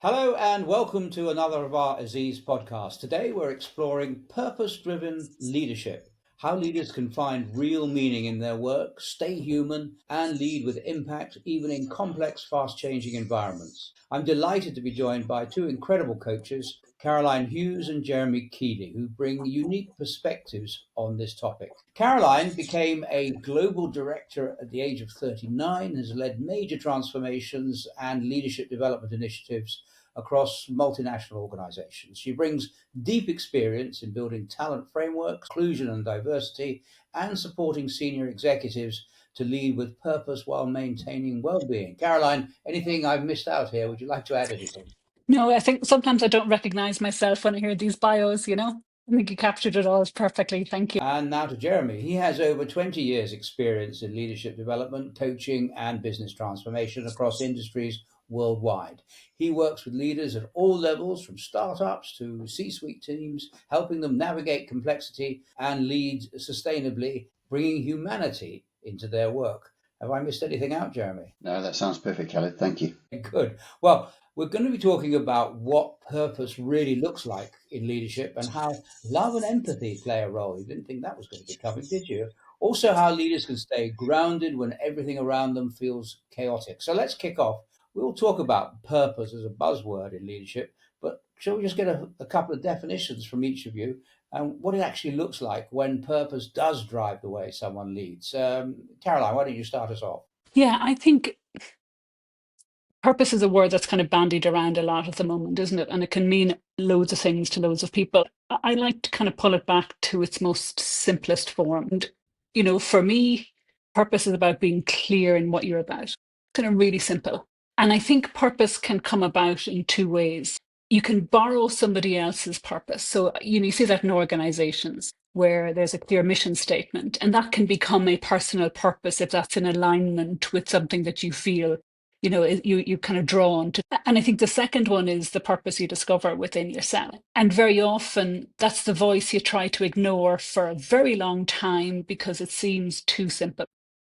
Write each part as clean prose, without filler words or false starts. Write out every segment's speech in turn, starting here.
Hello and welcome to another of our Aziz Podcast. Today we're exploring purpose-driven leadership, how leaders can find real meaning in their work, stay human, and lead with impact even in complex, fast-changing environments. I'm delighted to be joined by two incredible coaches, Caroline Hughes and Jeremy Keeley, who bring unique perspectives on this topic. Caroline became a global director at the age of 39, has led major transformations and leadership development initiatives across multinational organizations. She brings deep experience in building talent frameworks, inclusion and diversity, and supporting senior executives to lead with purpose while maintaining well-being. Caroline, anything I've missed out here? Would you like to add anything? No, I think sometimes I don't recognize myself when I hear these bios. I think you captured it all perfectly. Thank you. And now to Jeremy. He has over 20 years' experience in leadership development, coaching, and business transformation across industries worldwide. He works with leaders at all levels, from startups to C-suite teams, helping them navigate complexity and lead sustainably, bringing humanity into their work. Have I missed anything out, Jeremy? No, that sounds perfect, Khaled. Thank you. Good. Well, we're going to be talking about what purpose really looks like in leadership and how love and empathy play a role. You didn't think that was going to be covered, did you? Also, how leaders can stay grounded when everything around them feels chaotic. So let's kick off. We'll talk about purpose as a buzzword in leadership, but shall we just get a couple of definitions from each of you and what it actually looks like when purpose does drive the way someone leads? Caroline, why don't you start us off? Yeah, I think purpose is a word that's kind of bandied around a lot at the moment, isn't it? And it can mean loads of things to loads of people. I like to kind of pull it back to its most simplest form. And for me, purpose is about being clear in what you're about, kind of really simple. And I think purpose can come about in two ways. You can borrow somebody else's purpose. So, you see that in organizations where there's a clear mission statement, and that can become a personal purpose if that's in alignment with something that you feel you kind of drawn to. And I think the second one is the purpose you discover within yourself. And very often that's the voice you try to ignore for a very long time because it seems too simple.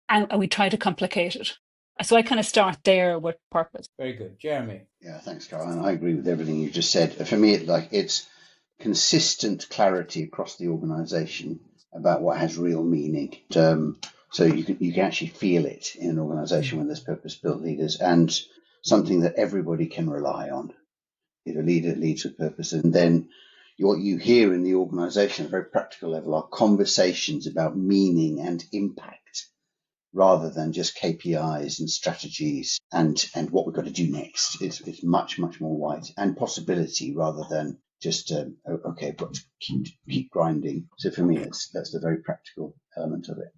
And we try to complicate it. So I kind of start there with purpose. Very good. Jeremy. Yeah, thanks, Caroline. I agree with everything you just said. For me, it's consistent clarity across the organisation about what has real meaning. So you can actually feel it in an organisation when there's purpose-built leaders and something that everybody can rely on. If a leader leads with purpose, and then what you hear in the organisation at a very practical level are conversations about meaning and impact, rather than just KPIs and strategies and what we've got to do next. It's much, much more wide and possibility rather than just, okay, but keep grinding. So for me, that's the very practical element of it.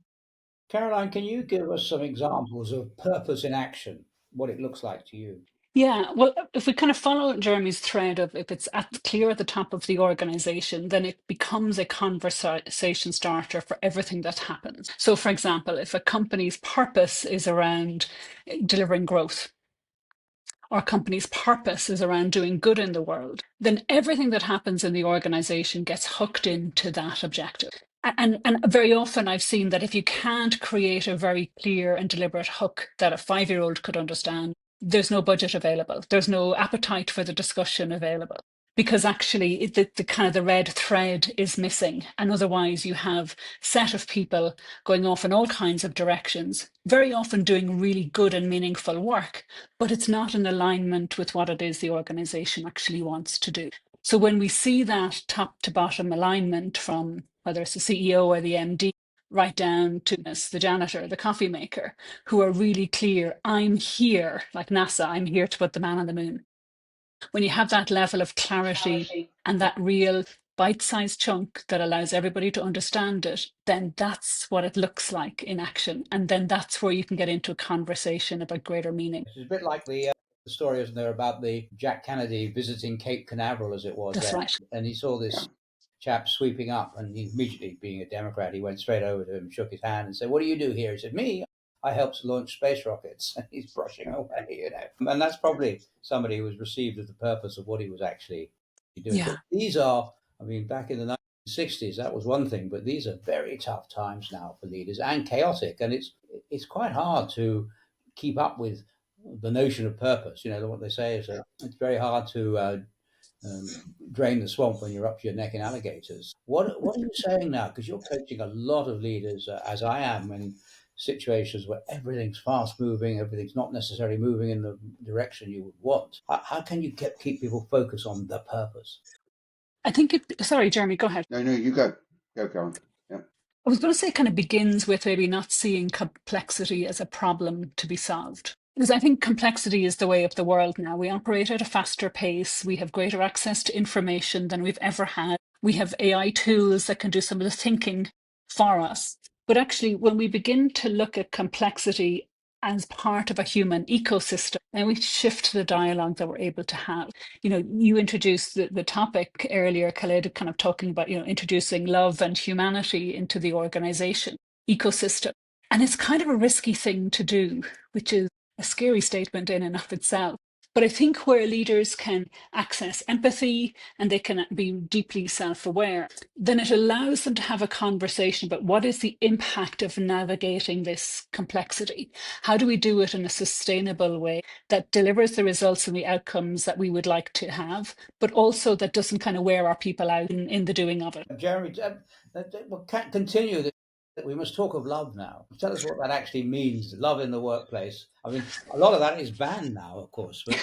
Caroline, can you give us some examples of purpose in action, what it looks like to you? Yeah, well, if we kind of follow Jeremy's thread of if it's clear at the top of the organization, then it becomes a conversation starter for everything that happens. So, for example, if a company's purpose is around delivering growth, or a company's purpose is around doing good in the world, then everything that happens in the organization gets hooked into that objective. And very often I've seen that if you can't create a very clear and deliberate hook that a 5-year-old could understand, there's no budget available. There's no appetite for the discussion available because actually the kind of the red thread is missing. And otherwise you have set of people going off in all kinds of directions, very often doing really good and meaningful work, but it's not in alignment with what it is the organization actually wants to do. So when we see that top to bottom alignment from whether it's the CEO or the MD, right down to the janitor, the coffee maker, who are really clear, I'm here, like NASA, I'm here to put the man on the moon. When you have that level of clarity and that real bite-sized chunk that allows everybody to understand it, then that's what it looks like in action. And then that's where you can get into a conversation about greater meaning. It's a bit like the story, isn't there, about the Jack Kennedy visiting Cape Canaveral, as it was That's then. right. And he saw this chap sweeping up, and he immediately, being a Democrat, he went straight over to him, shook his hand, and said, "What do you do here?" He said, "Me, I helped launch space rockets." And he's brushing away. And that's probably somebody who was received with the purpose of what he was actually doing. Yeah. But these are, back in the 1960s, that was one thing, but these are very tough times now for leaders and chaotic, and it's quite hard to keep up with the notion of purpose. What they say is that it's very hard to drain the swamp when you're up to your neck in alligators. What are you saying now? Because you're coaching a lot of leaders, as I am, in situations where everything's fast moving, everything's not necessarily moving in the direction you would want. How can you keep people focused on the purpose? I think sorry, Jeremy, go ahead. No, you go. Go on. Yeah. I was going to say it kind of begins with maybe not seeing complexity as a problem to be solved. Because I think complexity is the way of the world now. We operate at a faster pace. We have greater access to information than we've ever had. We have AI tools that can do some of the thinking for us. But actually, when we begin to look at complexity as part of a human ecosystem, then we shift the dialogue that we're able to have. You introduced the topic earlier, Khaled, kind of talking about, introducing love and humanity into the organization ecosystem. And it's kind of a risky thing to do, which is a scary statement in and of itself. But I think where leaders can access empathy and they can be deeply self-aware, then it allows them to have a conversation about what is the impact of navigating this complexity? How do we do it in a sustainable way that delivers the results and the outcomes that we would like to have, but also that doesn't kind of wear our people out in the doing of it? Jeremy, we can't continue this. We must talk of love now. Tell us what that actually means, love in the workplace. I mean, a lot of that is banned now, of course. But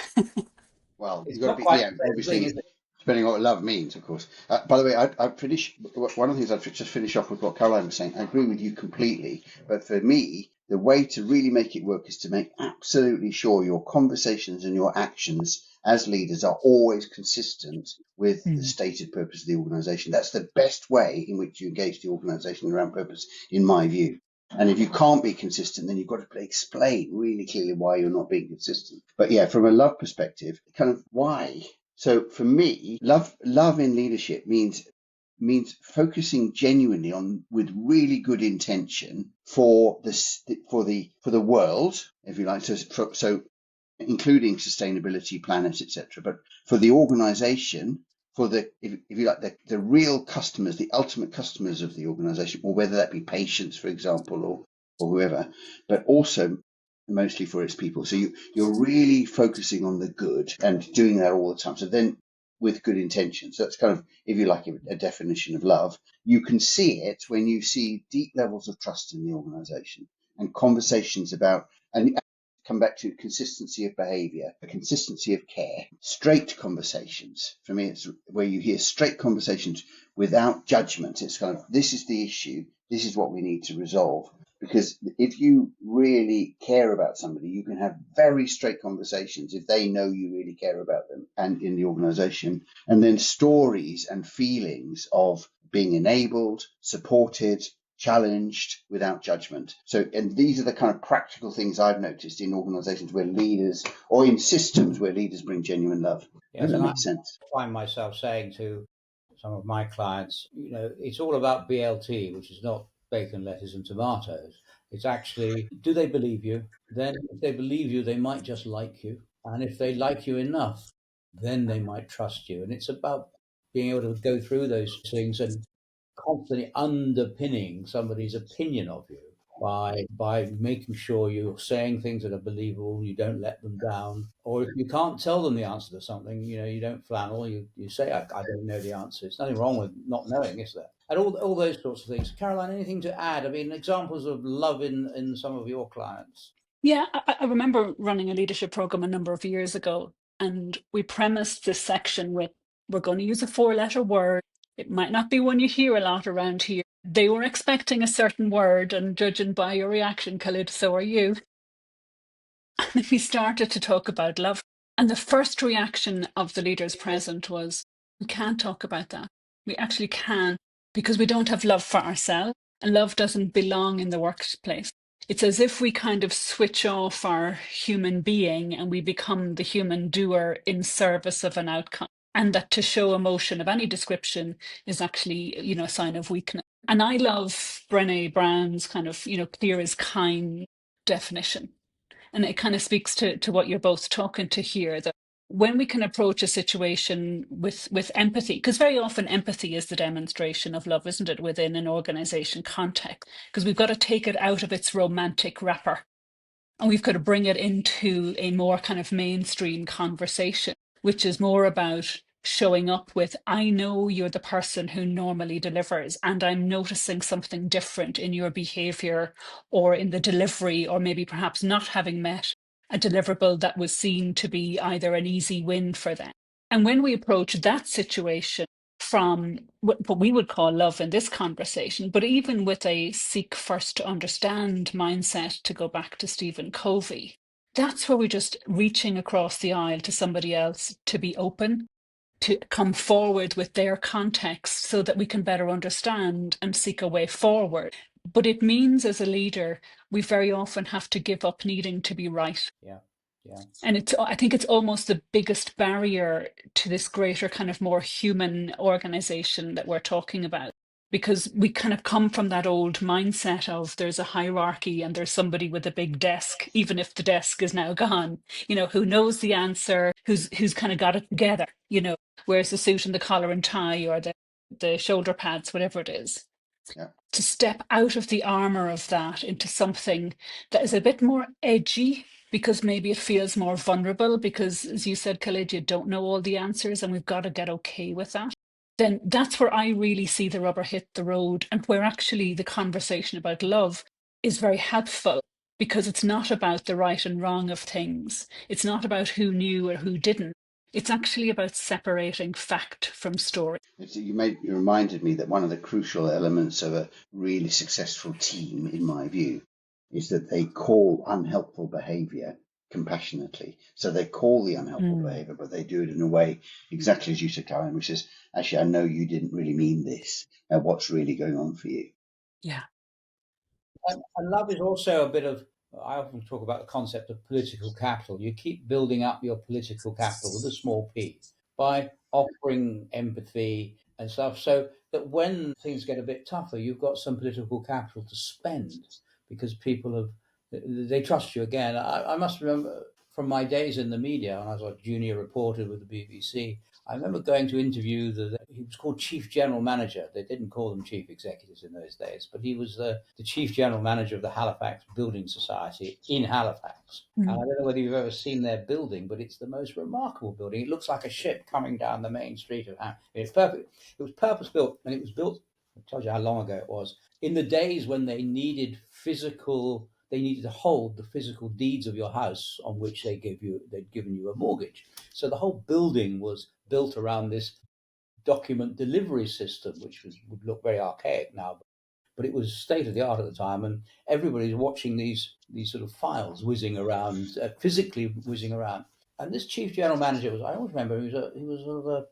well, it's you've got not to be, quite yeah, the same obviously, thing, is it? depending on what love means, of course. By the way, I'd finish, one of the things I'd just finish off with what Caroline was saying. I agree with you completely. But for me, the way to really make it work is to make absolutely sure your conversations and your actions as leaders are always consistent with the stated purpose of the organisation. That's the best way in which you engage the organisation around purpose, in my view. And if you can't be consistent, then you've got to explain really clearly why you're not being consistent. But yeah, from a love perspective, kind of why? So for me, love in leadership means focusing genuinely on, with really good intention for the world, if you like. So including sustainability, planet, etc. But for the organisation, for the, if you like, the real customers, the ultimate customers of the organisation, or whether that be patients, for example, or whoever, but also mostly for its people. So you're really focusing on the good and doing that all the time. So then, with good intention. So that's kind of, if you like, a definition of love. You can see it when you see deep levels of trust in the organisation and conversations about, and come back to consistency of behaviour, a consistency of care, straight conversations. For me, it's where you hear straight conversations without judgment. It's kind of, this is the issue, this is what we need to resolve. Because if you really care about somebody, you can have very straight conversations if they know you really care about them and in the organisation. And then stories and feelings of being enabled, supported, challenged without judgment. So, and these are the kind of practical things I've noticed in organisations where leaders, or in systems where leaders bring genuine love. Yes, Does that and I make sense? find myself saying to some of my clients, it's all about BLT, which is not bacon, lettuce, and tomatoes. It's actually, do they believe you? Then if they believe you, they might just like you. And if they like you enough, then they might trust you. And it's about being able to go through those things and constantly underpinning somebody's opinion of you by making sure you're saying things that are believable, you don't let them down. Or if you can't tell them the answer to something, you don't flannel, you say, I don't know the answer. There's nothing wrong with not knowing, is there? And all those sorts of things. Caroline, anything to add? I mean, examples of love in some of your clients. Yeah, I remember running a leadership program a number of years ago, and we premised this section with, we're going to use a 4-letter word. It might not be one you hear a lot around here. They were expecting a certain word, and judging by your reaction, Khalid, so are you. And we started to talk about love. And the first reaction of the leaders present was, we can't talk about that. We actually can, because we don't have love for ourselves, and love doesn't belong in the workplace. It's as if we kind of switch off our human being and we become the human doer in service of an outcome. And that to show emotion of any description is actually, a sign of weakness. And I love Brené Brown's kind of, clear is kind definition. And it kind of speaks to what you're both talking to here, that when we can approach a situation with empathy, because very often empathy is the demonstration of love, isn't it, within an organization context? Because we've got to take it out of its romantic wrapper And we've got to bring it into a more kind of mainstream conversation, which is more about showing up with, I know you're the person who normally delivers, and I'm noticing something different in your behavior or in the delivery, or maybe perhaps not having met a deliverable that was seen to be either an easy win for them. And when we approach that situation from what we would call love in this conversation, but even with a seek first to understand mindset, to go back to Stephen Covey, that's where we're just reaching across the aisle to somebody else to be open, to come forward with their context so that we can better understand and seek a way forward. But it means as a leader, we very often have to give up needing to be right. Yeah. Yeah. And I think it's almost the biggest barrier to this greater kind of more human organization that we're talking about. Because we kind of come from that old mindset of there's a hierarchy and there's somebody with a big desk, even if the desk is now gone, who knows the answer, who's kind of got it together, wears the suit and the collar and tie or the shoulder pads, whatever it is. Yeah. To step out of the armor of that into something that is a bit more edgy, because maybe it feels more vulnerable, because as you said, Khalid, you don't know all the answers and we've got to get okay with that. Then that's where I really see the rubber hit the road, and where actually the conversation about love is very helpful, because it's not about the right and wrong of things. It's not about who knew or who didn't. It's actually about separating fact from story. You reminded me that one of the crucial elements of a really successful team, in my view, is that they call unhelpful behaviour compassionately. So they call the unhelpful behaviour, but they do it in a way, exactly as you said, Karen, which is, actually, I know you didn't really mean this. What's really going on for you? Yeah. And love is also a bit of, I often talk about the concept of political capital. You keep building up your political capital with a small p by offering empathy and stuff, so that when things get a bit tougher, you've got some political capital to spend, because people they trust you again. I must remember from my days in the media, when I was a junior reporter with the BBC, I remember going to interview he was called Chief General Manager. They didn't call them chief executives in those days, but he was the Chief General Manager of the Halifax Building Society in Halifax. And I don't know whether you've ever seen their building, but it's the most remarkable building. It looks like a ship coming down the main street of Halifax. It's perfect. It was purpose built, and it was built, I told you how long ago it was, in the days when they needed to hold the physical deeds of your house on which they'd given you a mortgage. So the whole building was built around this document delivery system, which would look very archaic now, but it was state of the art at the time, and everybody's watching these sort of files whizzing around, physically whizzing around. And this chief general manager I always remember, he was sort of a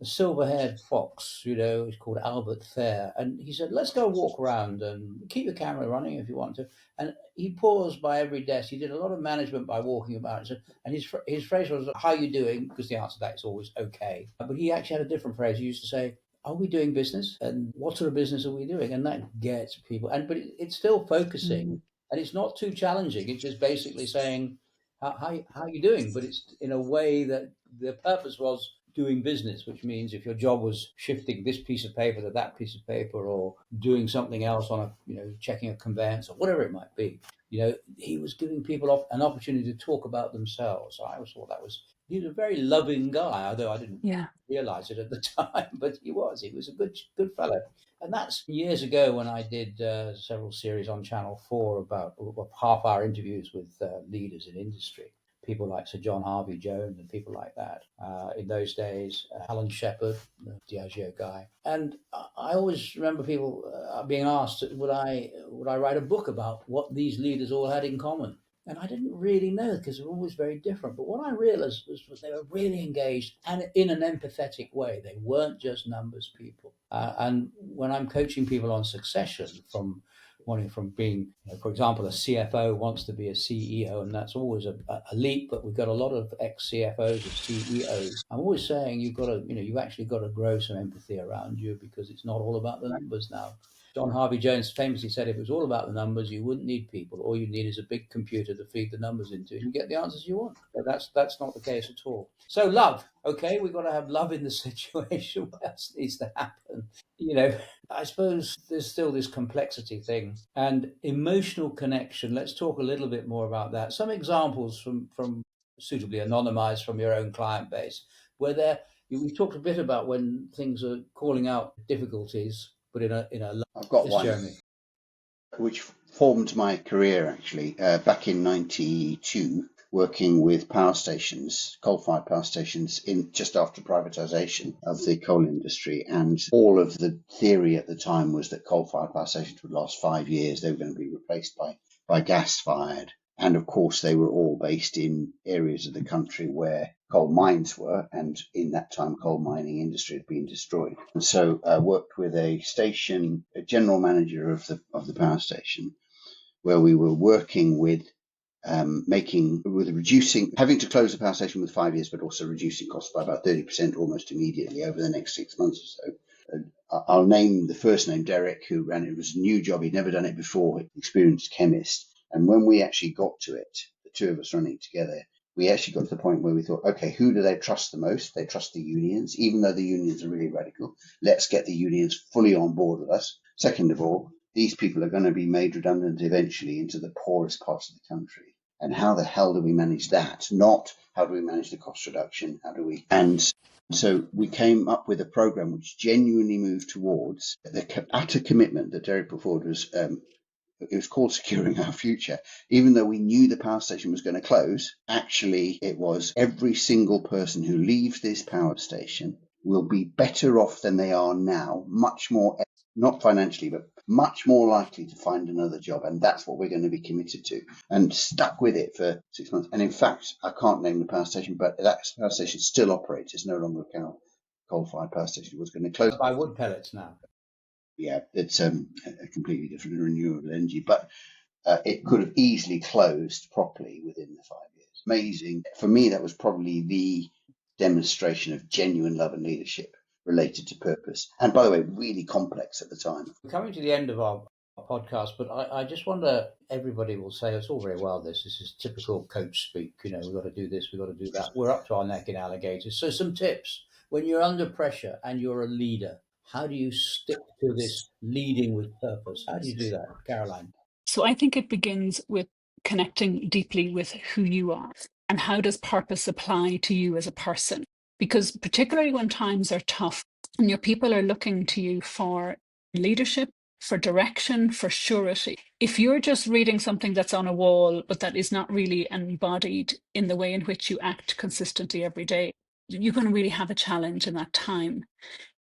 silver-haired fox, he's called Albert Fair. And he said, let's go walk around and keep the camera running if you want to. And he paused by every desk. He did a lot of management by walking about. And his phrase was, how are you doing? Because the answer to that is always okay. But he actually had a different phrase. He used to say, are we doing business? And what sort of business are we doing? And that gets people. But it's still focusing. And it's not too challenging. It's just basically saying, how are you doing? But it's in a way that the purpose was doing business, which means if your job was shifting this piece of paper to that piece of paper, or doing something else on checking a conveyance or whatever it might be, he was giving people an opportunity to talk about themselves. I always thought he was a very loving guy, although I didn't realize it at the time, but he was a good fellow. And that's years ago when I did several series on Channel 4 about half-hour interviews with leaders in industry. People like Sir John Harvey Jones and people like that. In those days, Alan Shepard, the Diageo guy. And I always remember people being asked, would I write a book about what these leaders all had in common? And I didn't really know, because they're always very different. But what I realized was they were really engaged and in an empathetic way. They weren't just numbers people. And when I'm coaching people on succession, from being, for example, a CFO wants to be a CEO, and that's always a leap, but we've got a lot of ex-CFOs and CEOs. I'm always saying you've actually got to grow some empathy around you, because it's not all about the numbers now. John Harvey Jones famously said, if it was all about the numbers, you wouldn't need people. All you need is a big computer to feed the numbers into, and you get the answers you want. But that's not the case at all. So love, okay, we've got to have love in the situation. What else needs to happen? I suppose there's still this complexity thing and emotional connection. Let's talk a little bit more about that. Some examples from suitably anonymized from your own client base, where we talked a bit about when things are calling out difficulties, but in a I've got yes, one, Jeremy. Which formed my career actually back in '92, working with power stations, coal-fired power stations, in just after privatisation of the coal industry, and all of the theory at the time was that coal-fired power stations would last 5 years. They were going to be replaced by gas-fired. And of course, they were all based in areas of the country where coal mines were, and in that time, coal mining industry had been destroyed. And so I worked with a general manager of the power station, where we were working with reducing, having to close the power station with 5 years, but also reducing costs by about 30% almost immediately over the next 6 months or so. I'll name the first name, Derek, who ran it. It was a new job. He'd never done it before, experienced chemist. And when we actually got to it, the two of us running together, we actually got to the point where we thought, okay, who do they trust the most? They trust the unions, even though the unions are really radical. Let's get the unions fully on board with us. Second of all, these people are going to be made redundant eventually into the poorest parts of the country. And how the hell do we manage that? Not how do we manage the cost reduction? And so we came up with a program which genuinely moved towards the utter commitment that Derek put forward was, it was called Securing Our Future. Even though we knew the power station was going to close, actually it was every single person who leaves this power station will be better off than they are now, much more, not financially, but much more likely to find another job. And that's what we're going to be committed to, and stuck with it for 6 months. And in fact, I can't name the power station, but that power station still operates. It's no longer a coal-fired power station. It was going to close. By wood pellets now. Yeah, it's a completely different renewable energy, but it could have easily closed properly within the 5 years. Amazing. For me, that was probably the demonstration of genuine love and leadership related to purpose. And by the way, really complex at the time. We're coming to the end of our podcast, but I just wonder, everybody will say it's all very well, this is typical coach speak, we've got to do this, we've got to do that. We're up to our neck in alligators. So some tips. When you're under pressure and you're a leader, how do you stick to this leading with purpose? How do you do that, Caroline? So I think it begins with connecting deeply with who you are and how does purpose apply to you as a person. Because particularly when times are tough and your people are looking to you for leadership, for direction, for surety, if you're just reading something that's on a wall, but that is not really embodied in the way in which you act consistently every day, you're going to really have a challenge in that time.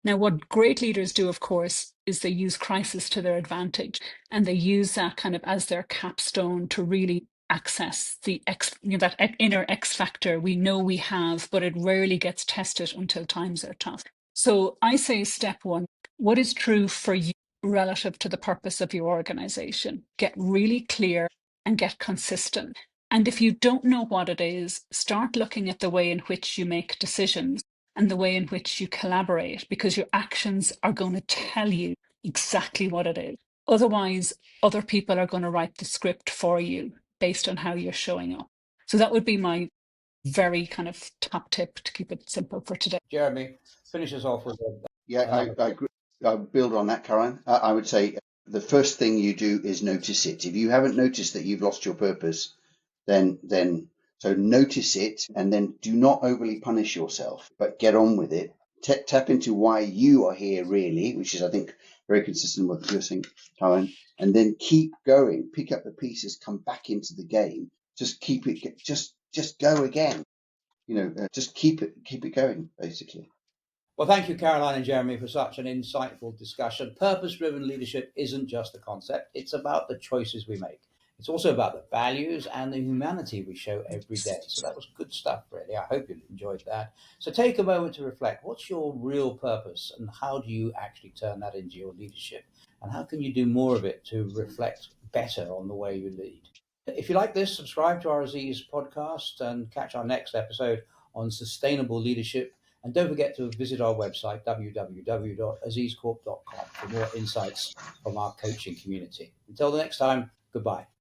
Now, what great leaders do, of course, is they use crisis to their advantage, and they use that kind of as their capstone to really access that inner X factor we know we have, but it rarely gets tested until times are tough. So I say step one, what is true for you relative to the purpose of your organization? Get really clear and get consistent. And if you don't know what it is, start looking at the way in which you make decisions and the way in which you collaborate, because your actions are going to tell you exactly what it is. Otherwise, other people are going to write the script for you based on how you're showing up. So that would be my very kind of top tip to keep it simple for today. Jeremy, finish us off with I agree. I build on that, Caroline. I would say the first thing you do is notice it. If you haven't noticed that you've lost your purpose, then so notice it, and then do not overly punish yourself, but get on with it. Tap into why you are here really, which is, I think, very consistent with what you're saying, Caroline, and then keep going. Pick up the pieces, come back into the game. Just keep it. Just go again. Just keep it going, basically. Well, thank you, Caroline and Jeremy, for such an insightful discussion. Purpose-driven leadership isn't just a concept. It's about the choices we make. It's also about the values and the humanity we show every day. So that was good stuff, really. I hope you enjoyed that. So take a moment to reflect. What's your real purpose, and how do you actually turn that into your leadership? And how can you do more of it to reflect better on the way you lead? If you like this, subscribe to our Aziz podcast and catch our next episode on sustainable leadership And don't forget to visit our website, www.azizcorp.com, for more insights from our coaching community. Until the next time, goodbye.